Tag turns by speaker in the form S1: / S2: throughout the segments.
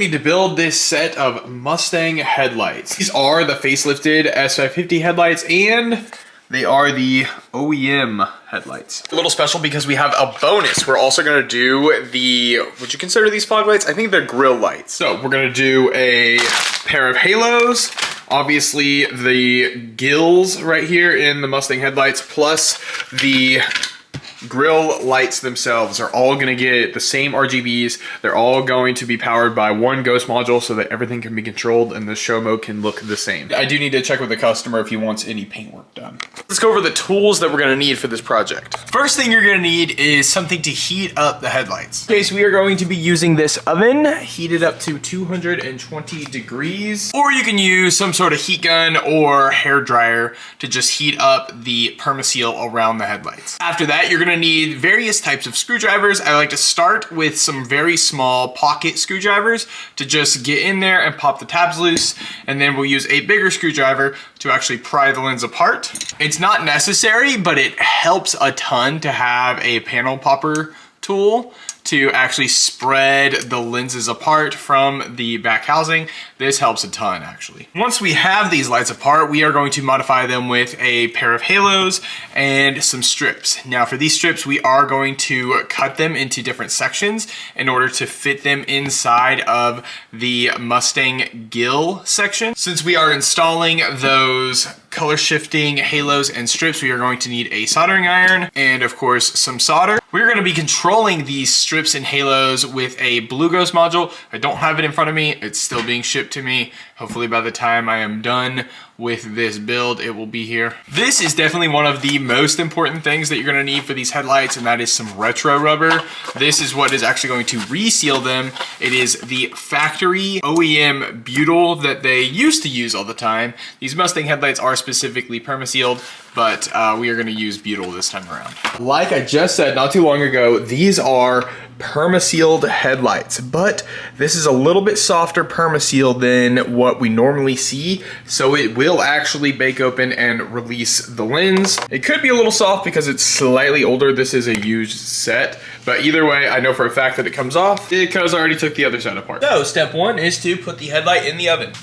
S1: need to build this set of Mustang headlights. These are the facelifted S550 headlights, and they are the OEM headlights. A little special because we have a bonus. We're also gonna do the, would you consider these fog lights? I think they're grill lights. So we're gonna do a pair of halos, obviously the gills right here in the Mustang headlights, plus the grill lights themselves are all going to get the same RGBs. They're all going to be powered by one ghost module so that everything can be controlled and the show mode can look the same. I do need to check with the customer if he wants any paint work done. Let's go over the tools that we're going to need for this project. First thing you're going to need is something to heat up the headlights. Okay, so we are going to be using this oven, heated up to 220 degrees, or you can use some sort of heat gun or hair dryer to just heat up the permaseal around the headlights. After that, you're going to need various types of screwdrivers. I like to start with some very small pocket screwdrivers to just get in there and pop the tabs loose, and then we'll use a bigger screwdriver to actually pry the lens apart. It's not necessary, but it helps a ton to have a panel popper tool to actually spread the lenses apart from the back housing. This helps a ton, actually. Once we have these lights apart, we are going to modify them with a pair of halos and some strips. Now for these strips, we are going to cut them into different sections in order to fit them inside of the Mustang gill section. Since we are installing those color shifting halos and strips, we are going to need a soldering iron and of course some solder. We're going to be controlling these strips and halos with a Blue Ghost module. I don't have it in front of me. It's still being shipped to me. Hopefully by the time I am done with this build, it will be here. This is definitely one of the most important things that you're going to need for these headlights, and that is some retro rubber. This is what is actually going to reseal them. It is the factory OEM butyl that they used to use all the time. These Mustang headlights are specifically permasealed, but we are going to use butyl this time around. Like I just said not too long ago, these are permasealed headlights, but this is a little bit softer permaseal than what we normally see, so it will actually bake open and release the lens. It could be a little soft because it's slightly older. This is a used set, but either way, I know for a fact that it comes off because I already took the other side apart. So step one is to put the headlight in the oven.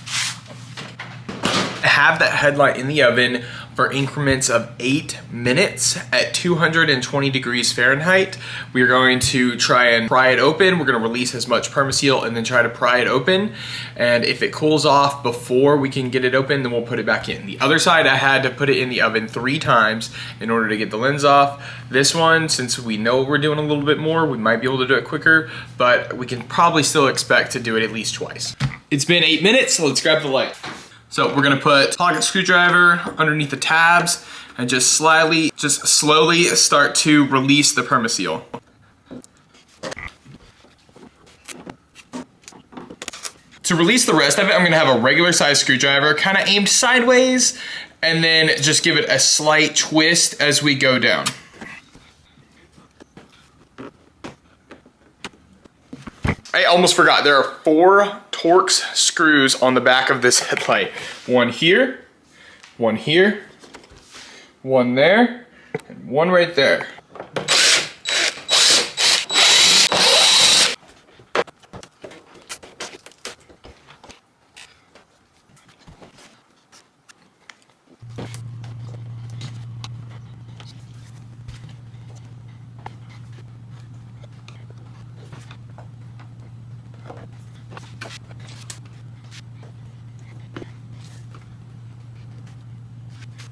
S1: Have that headlight in the oven for increments of 8 minutes at 220 degrees Fahrenheit. We are going to try and pry it open. We're going to release as much permaseal and then try to pry it open. And if it cools off before we can get it open, then we'll put it back in. The other side, I had to put it in the oven 3 times in order to get the lens off. This one, since we know we're doing a little bit more, we might be able to do it quicker, but we can probably still expect to do it at least twice. It's been 8 minutes, so let's grab the light. So we're gonna put pocket screwdriver underneath the tabs and just slowly start to release the permaseal. To release the rest of it, I'm gonna have a regular size screwdriver kind of aimed sideways and then just give it a slight twist as we go down. I almost forgot, there are 4 Torx screws on the back of this headlight. One here, one here, one there, and one right there.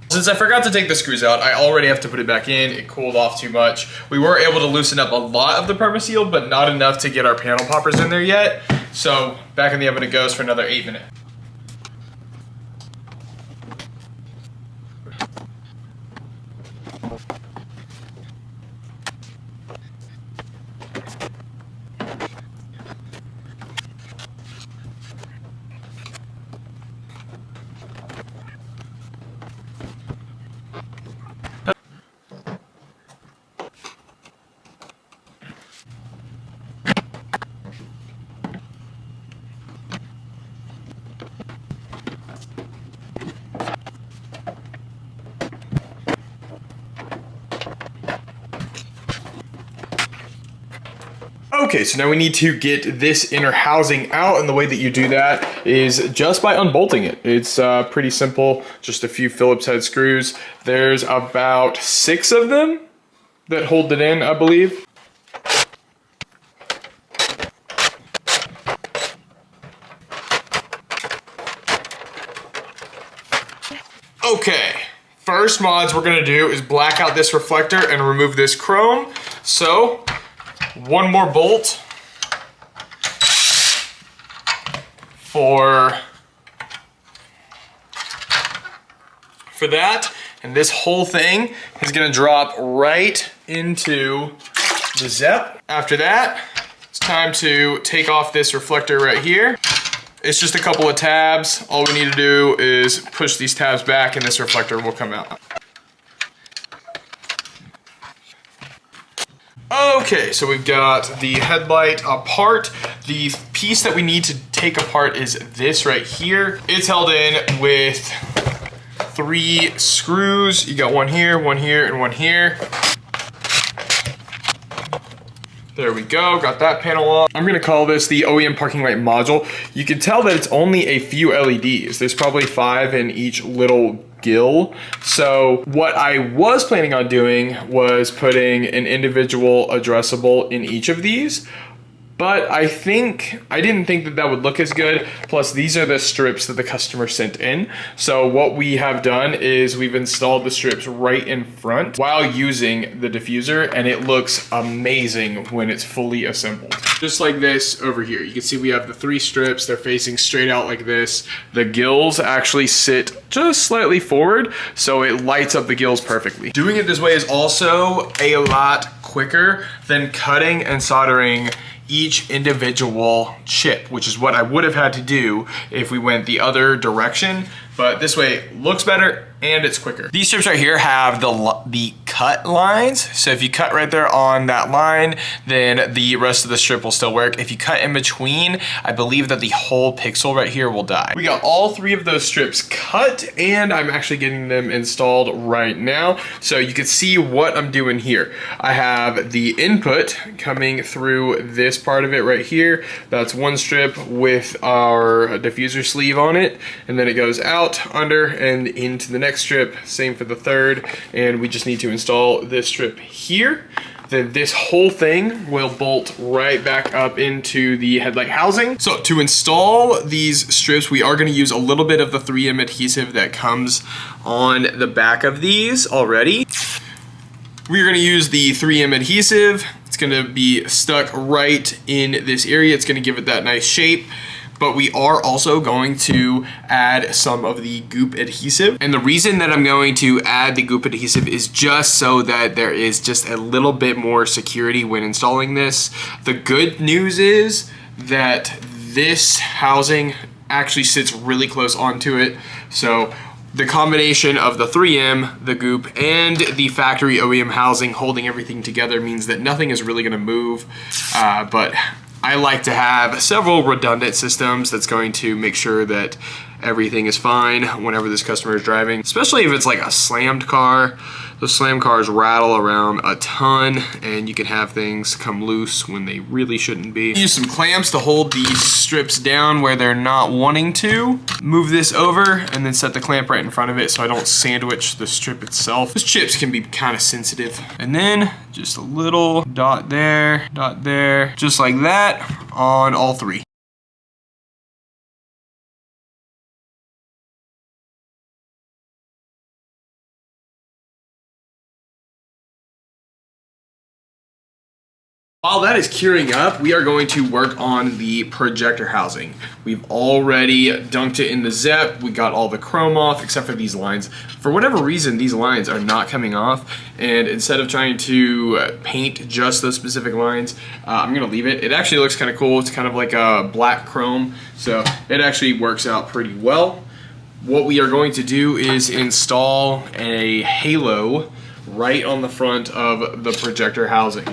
S1: Since I forgot to take the screws out, I already have to put it back in. It cooled off too much. We were able to loosen up a lot of the permaseal, but not enough to get our panel poppers in there yet. So back in the oven it goes for another 8 minutes. Okay, so now we need to get this inner housing out, and the way that you do that is just by unbolting it. It's pretty simple, just a few Phillips head screws. There's about 6 of them that hold it in, I believe. Okay, first mods we're gonna do is black out this reflector and remove this chrome. So, one more bolt for that, and this whole thing is gonna drop right into the ZEP. After that, it's time to take off this reflector right here. It's just a couple of tabs. All we need to do is push these tabs back and this reflector will come out. Okay, so we've got the headlight apart. The piece that we need to take apart is this right here. It's held in with 3 screws. You got one here, and one here. There we go, got that panel off. I'm gonna call this the OEM parking light module. You can tell that it's only a few LEDs. There's probably 5 in each little gill. So what I was planning on doing was putting an individual addressable in each of these. But I didn't think that that would look as good. Plus, these are the strips that the customer sent in. So what we have done is we've installed the strips right in front while using the diffuser, and it looks amazing when it's fully assembled. Just like this over here. You can see we have the 3 strips. They're facing straight out like this. The gills actually sit just slightly forward, so it lights up the gills perfectly. Doing it this way is also a lot quicker than cutting and soldering each individual chip, which is what I would have had to do if we went the other direction. But this way it looks better and it's quicker. These strips right here have the cut lines. So if you cut right there on that line, then the rest of the strip will still work. If you cut in between, I believe that the whole pixel right here will die. We got all 3 of those strips cut, and I'm actually getting them installed right now. So you can see what I'm doing here. I have the input coming through this part of it right here. That's one strip with our diffuser sleeve on it, and then it goes out, under, and into the next strip. Same for the third, and we just need to install this strip here. Then this whole thing will bolt right back up into the headlight housing. So to install these strips, we are going to use a little bit of the 3M adhesive that comes on the back of these already. We're going to use the 3M adhesive. It's going to be stuck right in this area. It's going to give it that nice shape. But we are also going to add some of the goop adhesive. And the reason that I'm going to add the goop adhesive is just so that there is just a little bit more security when installing this. The good news is that this housing actually sits really close onto it. So the combination of the 3M, the goop, and the factory OEM housing holding everything together means that nothing is really gonna move. But I like to have several redundant systems that's going to make sure that everything is fine whenever this customer is driving, especially if it's like a slammed car. Those slam cars rattle around a ton, and you can have things come loose when they really shouldn't be. Use some clamps to hold these strips down where they're not wanting to. Move this over and then set the clamp right in front of it so I don't sandwich the strip itself. Those chips can be kind of sensitive. And then just a little dot there, just like that on all 3. While that is curing up, we are going to work on the projector housing. We've already dunked it in the ZEP. We got all the chrome off except for these lines. For whatever reason, these lines are not coming off, and instead of trying to paint just those specific lines, I'm gonna leave it. It actually looks kind of cool. It's kind of like a black chrome, so it actually works out pretty well. What we are going to do is install a halo right on the front of the projector housing.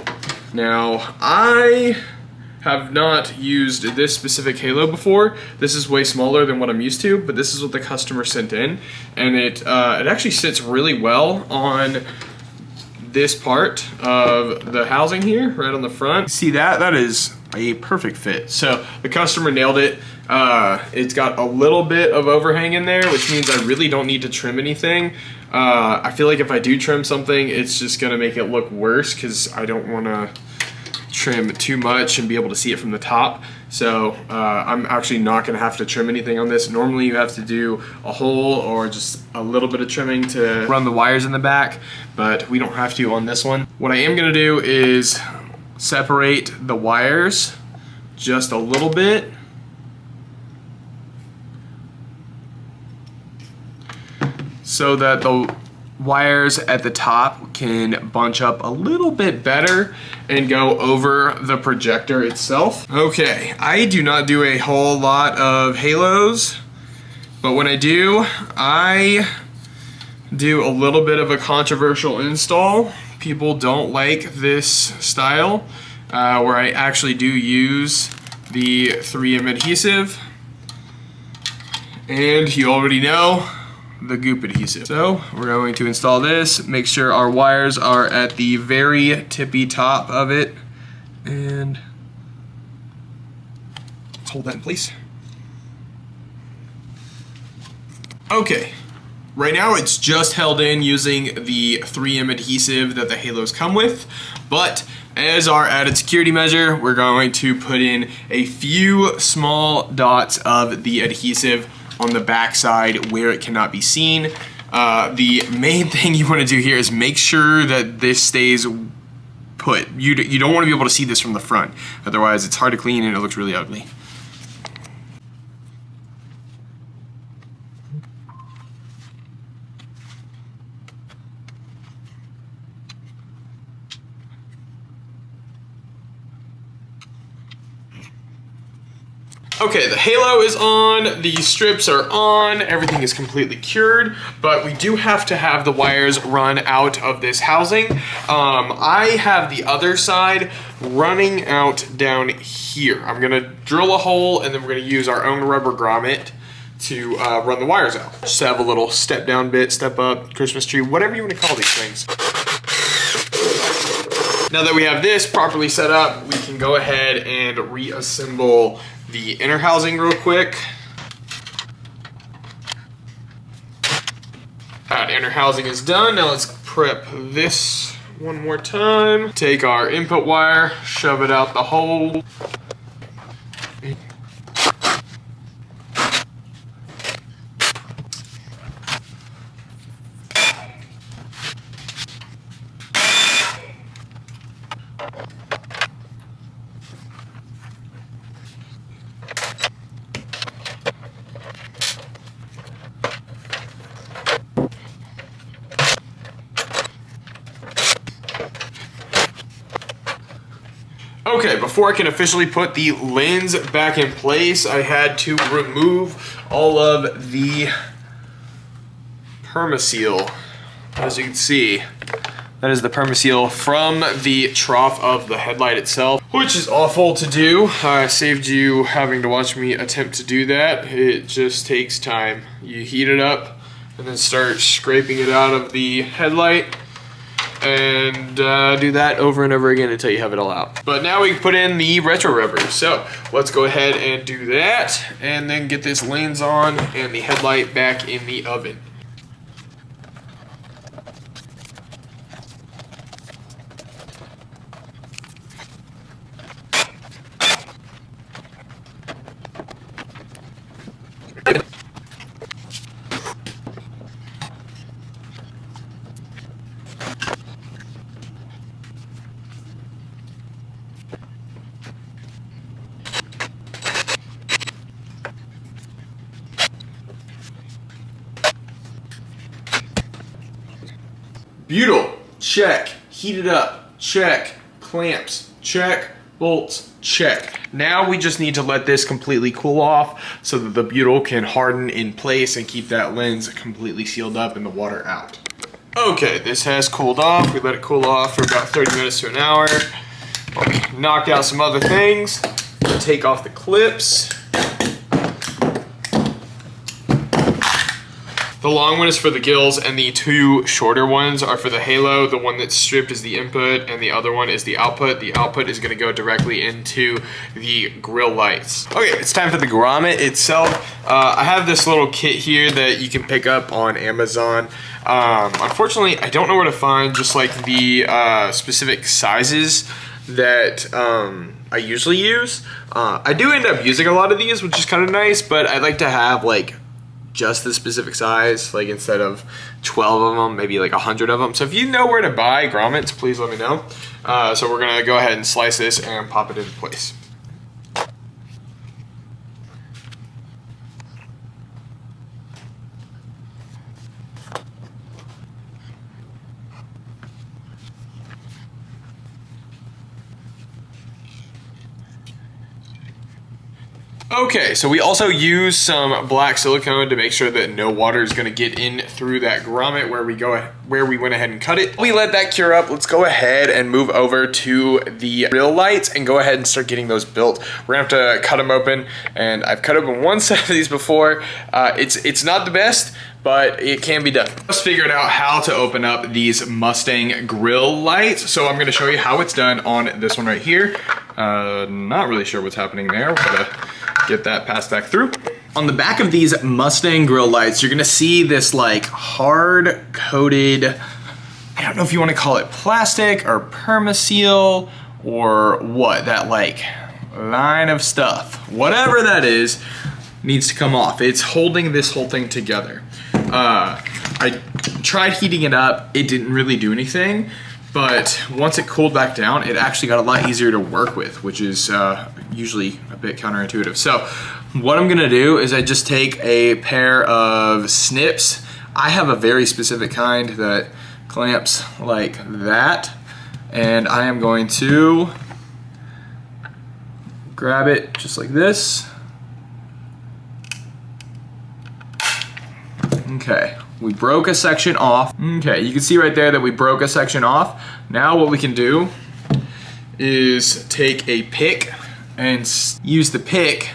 S1: Now, I have not used this specific halo before. This is way smaller than what I'm used to, but this is what the customer sent in, and it actually sits really well on this part of the housing here, right on the front. See that? That is a perfect fit. So the customer nailed it. It's got a little bit of overhang in there, which means I really don't need to trim anything. I feel like if I do trim something, it's just gonna make it look worse because I don't wanna trim too much and be able to see it from the top. So I'm actually not gonna have to trim anything on this. Normally you have to do a hole or just a little bit of trimming to run the wires in the back, but we don't have to on this one. What I am gonna do is separate the wires just a little bit. So that the wires at the top can bunch up a little bit better and go over the projector itself. Okay, I do not do a whole lot of halos, but when I do a little bit of a controversial install. People don't like this style where I actually do use the 3M adhesive, and you already know the goop adhesive. So we're going to install this, make sure our wires are at the very tippy top of it, and let's hold that in place. Okay, right now it's just held in using the 3M adhesive that the halos come with, but as our added security measure, we're going to put in a few small dots of the adhesive on the back side where it cannot be seen. The main thing you want to do here is make sure that this stays put. You don't want to be able to see this from the front, otherwise it's hard to clean and it looks really ugly. Okay, the halo is on, the strips are on, everything is completely cured, but we do have to have the wires run out of this housing. I have the other side running out down here. I'm gonna drill a hole and then we're gonna use our own rubber grommet to run the wires out. Just have a little step down bit, step up, Christmas tree, whatever you want to call these things. Now that we have this properly set up, we can go ahead and reassemble the inner housing real quick. That inner housing is done. Now let's prep this one more time. Take our input wire, shove it out the hole. Okay, before I can officially put the lens back in place, I had to remove all of the permaseal. As you can see, that is the permaseal from the trough of the headlight itself, which is awful to do. I saved you having to watch me attempt to do that. It just takes time. You heat it up and then start scraping it out of the headlight, and do that over and over again until you have it all out. But now we can put in the retro rubber. So let's go ahead and do that and then get this lens on and the headlight back in the oven. Butyl, check. Heated up, check. Clamps, check. Bolts, check. Now we just need to let this completely cool off so that the butyl can harden in place and keep that lens completely sealed up and the water out. Okay, this has cooled off. We let it cool off for about 30 minutes to an hour. Knocked out some other things. Take off the clips. The long one is for the gills, and the two shorter ones are for the halo. The one that's stripped is the input, and the other one is the output. The output is gonna go directly into the grill lights. Okay, it's time for the grommet itself. I have this little kit here that you can pick up on Amazon. Unfortunately, I don't know where to find just like the specific sizes that I usually use. I do end up using a lot of these, which is kind of nice, but I like to have like just the specific size, like instead of 12 of them, maybe like 100 of them. So if you know where to buy grommets, please let me know. So we're gonna go ahead and slice this and pop it into place. Okay, so we also use some black silicone to make sure that no water is going to get in through that grommet where we went ahead and cut it. We let that cure up. Let's go ahead and move over to the grill lights and go ahead and start getting those built. We're gonna have to cut them open, and I've cut open one set of these before. It's not the best, but it can be done. Just figured out how to open up these Mustang grill lights, so I'm gonna show you how it's done on this one right here. Not really sure what's happening there. We're gonna get that passed back through. On the back of these Mustang grill lights, you're gonna see this like hard coated, I don't know if you wanna call it plastic or permaseal or what, that like line of stuff. Whatever that is, needs to come off. It's holding this whole thing together. I tried heating it up, it didn't really do anything, but once it cooled back down, it actually got a lot easier to work with, which is usually a bit counterintuitive. So what I'm gonna do is I just take a pair of snips. I have a very specific kind that clamps like that, and I am going to grab it just like this. Okay, we broke a section off. Okay, you can see right there that we broke a section off. Now what we can do is take a pick and use the pick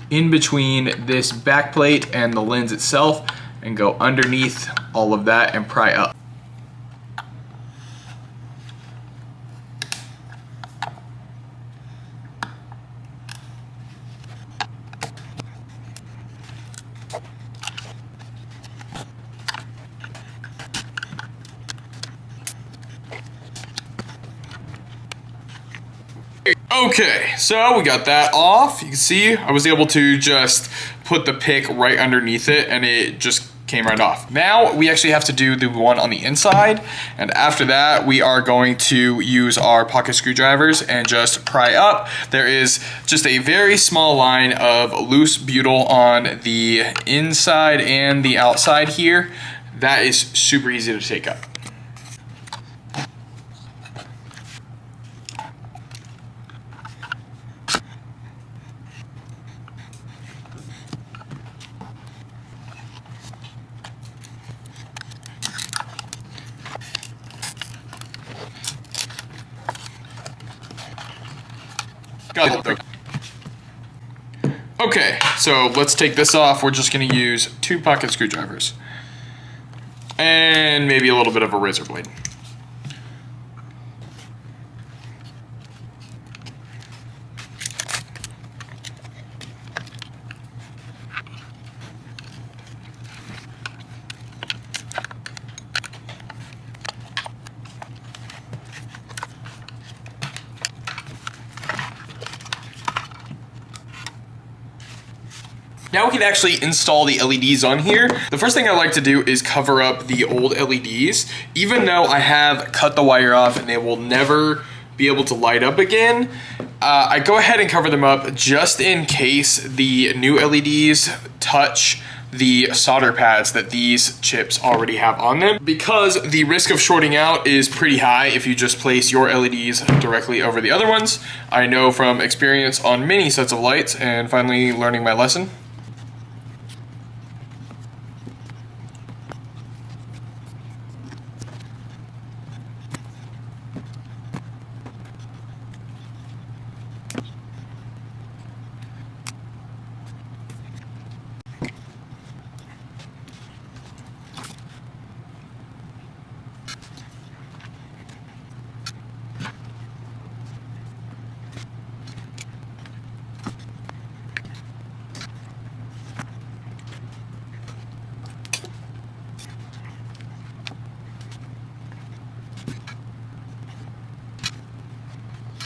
S1: in between this back plate and the lens itself and go underneath all of that and pry up. Okay, so we got that off. You can see I was able to just put the pick right underneath it and it just came right off. Now we actually have to do the one on the inside, and after that we are going to use our pocket screwdrivers and just pry up. There is just a very small line of loose butyl on the inside and the outside here. That is super easy to take up. Okay, so let's take this off. We're just gonna use 2 pocket screwdrivers and maybe a little bit of a razor blade. Now we can actually install the LEDs on here. The first thing I like to do is cover up the old LEDs. Even though I have cut the wire off and they will never be able to light up again, I go ahead and cover them up just in case the new LEDs touch the solder pads that these chips already have on them, because the risk of shorting out is pretty high if you just place your LEDs directly over the other ones. I know from experience on many sets of lights and finally learning my lesson.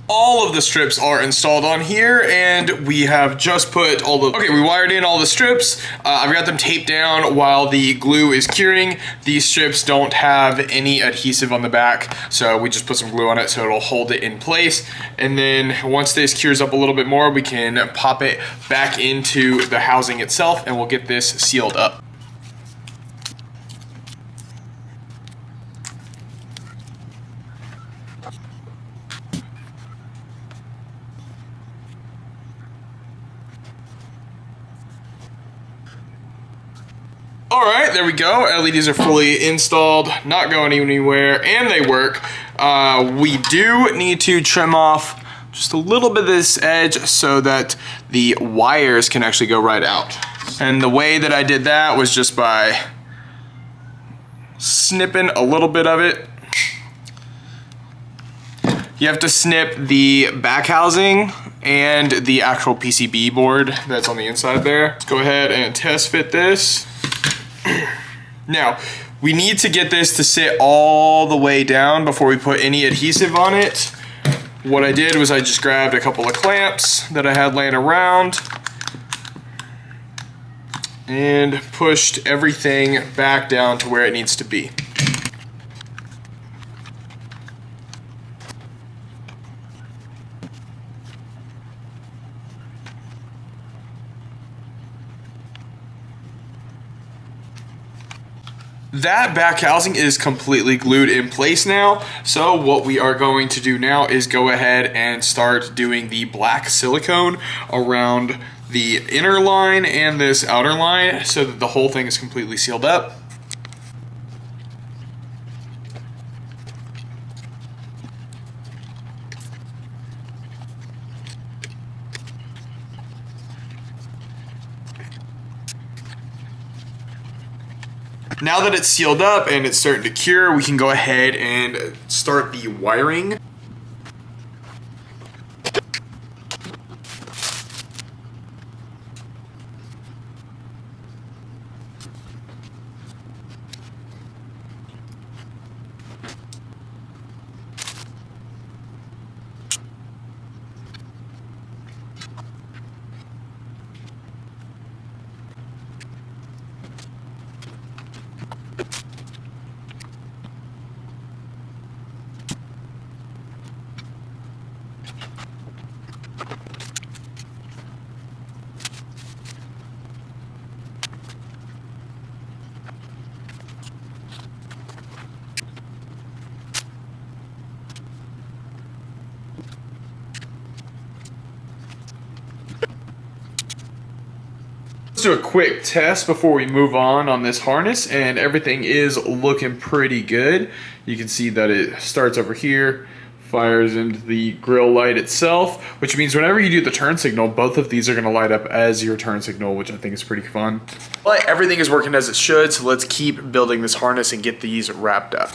S1: All of the strips are installed on here, and we have just put all the, okay, we wired in all the strips. I've got them taped down while the glue is curing. These strips don't have any adhesive on the back, so we just put some glue on it so it'll hold it in place. And then once this cures up a little bit more, we can pop it back into the housing itself, and we'll get this sealed up. All right, there we go. LEDs are fully installed, not going anywhere, and they work. We do need to trim off just a little bit of this edge so that the wires can actually go right out. And the way that I did that was just by snipping a little bit of it. You have to snip the back housing and the actual PCB board that's on the inside there. Let's go ahead and test fit this. Now, we need to get this to sit all the way down before we put any adhesive on it. What I did was I just grabbed a couple of clamps that I had laying around and pushed everything back down to where it needs to be. That back housing is completely glued in place now. So what we are going to do now is go ahead and start doing the black silicone around the inner line and this outer line so that the whole thing is completely sealed up. Now that it's sealed up and it's starting to cure, we can go ahead and start the wiring. Let's do a quick test before we move on this harness, and everything is looking pretty good. You can see that it starts over here, fires into the grill light itself, which means whenever you do the turn signal, both of these are gonna light up as your turn signal, which I think is pretty fun. But everything is working as it should, so let's keep building this harness and get these wrapped up.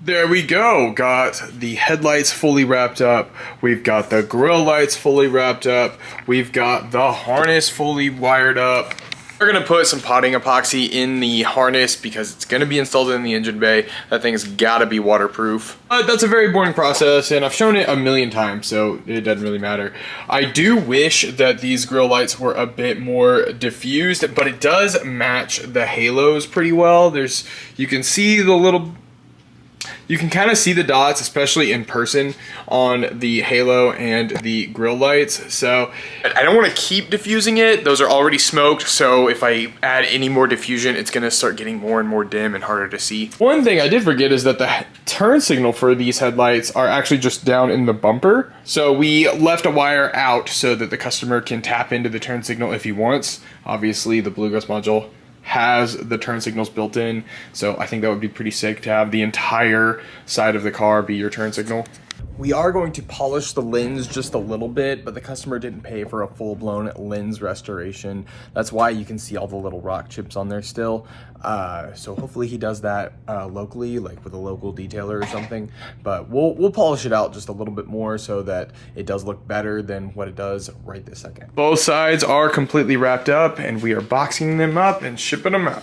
S1: There we go, got the headlights fully wrapped up, we've got the grill lights fully wrapped up, we've got the harness fully wired up. We're gonna put some potting epoxy in the harness because it's gonna be installed in the engine bay. That thing's gotta be waterproof. That's a very boring process, and I've shown it a million times, so it doesn't really matter. I do wish that these grill lights were a bit more diffused, but it does match the halos pretty well. You can see the little, you can kind of see the dots, especially in person, on the halo and the grill lights. So I don't want to keep diffusing it. Those are already smoked, so if I add any more diffusion, it's going to start getting more and more dim and harder to see. One thing I did forget is that the turn signal for these headlights are actually just down in the bumper. So we left a wire out so that the customer can tap into the turn signal if he wants. Obviously, the Bluegrass module has the turn signals built in, so I think that would be pretty sick to have the entire side of the car be your turn signal. We are going to polish the lens just a little bit, but the customer didn't pay for a full-blown lens restoration. That's why you can see all the little rock chips on there still. So hopefully he does that locally, like with a local detailer or something. But we'll polish it out just a little bit more so that it does look better than what it does right this second. Both sides are completely wrapped up, and we are boxing them up and shipping them out.